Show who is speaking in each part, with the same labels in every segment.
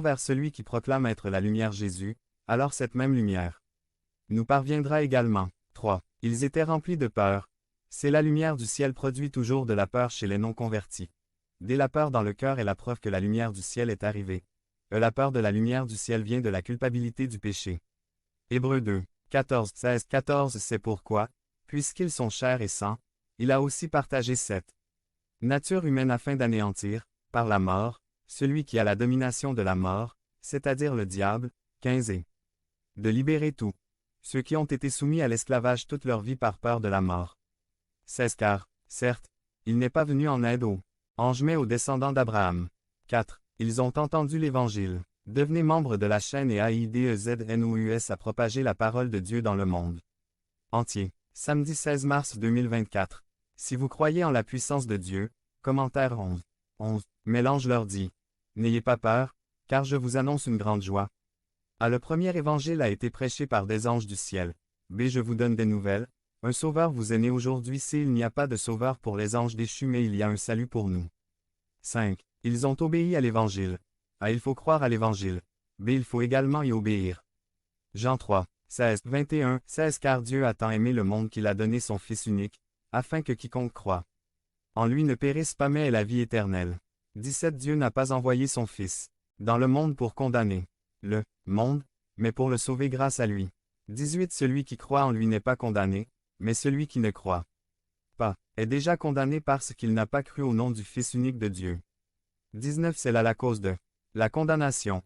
Speaker 1: vers celui qui proclame être la lumière Jésus, alors cette même lumière nous parviendra également. 3. Ils étaient remplis de peur. C'est la lumière du ciel produit toujours de la peur chez les non-convertis. Dès la peur dans le cœur est la preuve que la lumière du ciel est arrivée. La peur de la lumière du ciel vient de la culpabilité du péché. Hébreux 2, 14, 16, 14 C'est pourquoi, puisqu'ils sont chair et sang, il a aussi partagé cette nature humaine afin d'anéantir, par la mort, celui qui a la domination de la mort, c'est-à-dire le diable, 15 et de libérer tous ceux qui ont été soumis à l'esclavage toute leur vie par peur de la mort. 16 Car, certes, il n'est pas venu en aide aux anges mais aux descendants d'Abraham. 4. Ils ont entendu l'Évangile. Devenez membre de la chaîne et AIDEZNOUS à propager la parole de Dieu dans le monde entier. Samedi 16 mars 2024. Si vous croyez en la puissance de Dieu, commentaire 11. 11. Mais l'ange leur dit, n'ayez pas peur, car je vous annonce une grande joie. A. Le premier évangile a été prêché par des anges du ciel. B. Je vous donne des nouvelles. Un sauveur vous est né aujourd'hui. C. Il n'y a pas de sauveur pour les anges déchus mais il y a un salut pour nous. 5. Ils ont obéi à l'évangile. A. Il faut croire à l'évangile. B. Il faut également y obéir. Jean 3, 16, 21, 16 Car Dieu a tant aimé le monde qu'il a donné son Fils unique, afin que quiconque croit en lui ne périsse pas mais ait la vie éternelle. 17 Dieu n'a pas envoyé son Fils dans le monde pour condamner le monde, mais pour le sauver grâce à lui. 18 Celui qui croit en lui n'est pas condamné, mais celui qui ne croit pas est déjà condamné parce qu'il n'a pas cru au nom du Fils unique de Dieu. 19 C'est là la cause de la condamnation.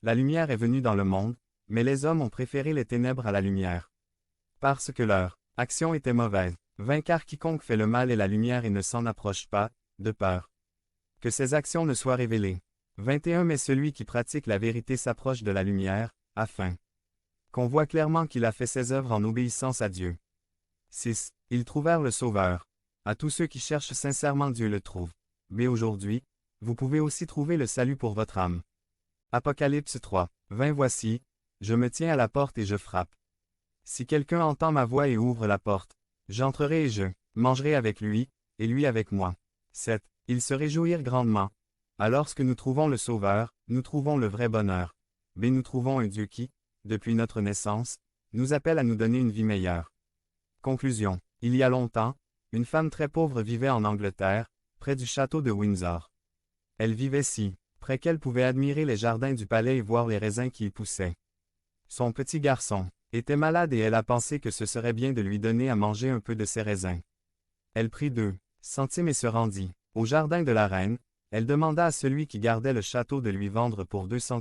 Speaker 1: La lumière est venue dans le monde, mais les hommes ont préféré les ténèbres à la lumière, parce que leur action était mauvaise. 20 Car quiconque fait le mal est la lumière et ne s'en approche pas, de peur que ses actions ne soient révélées. 21 Mais celui qui pratique la vérité s'approche de la lumière, afin qu'on voit clairement qu'il a fait ses œuvres en obéissance à Dieu. 6. Ils trouvèrent le Sauveur. À tous ceux qui cherchent sincèrement Dieu le trouvent. B. Aujourd'hui, vous pouvez aussi trouver le salut pour votre âme. Apocalypse 3, 20 Voici, je me tiens à la porte et je frappe. Si quelqu'un entend ma voix et ouvre la porte, j'entrerai et je mangerai avec lui, et lui avec moi. 7. Ils se réjouirent grandement. Alors que nous trouvons le Sauveur, nous trouvons le vrai bonheur. B. Nous trouvons un Dieu qui, depuis notre naissance, nous appelle à nous donner une vie meilleure. Conclusion. Il y a longtemps, une femme très pauvre vivait en Angleterre, près du château de Windsor. Elle vivait si près qu'elle pouvait admirer les jardins du palais et voir les raisins qui y poussaient. Son petit garçon était malade et elle a pensé que ce serait bien de lui donner à manger un peu de ses raisins. Elle prit 2 centimes et se rendit au jardin de la reine. Elle demanda à celui qui gardait le château de lui vendre pour 2 centimes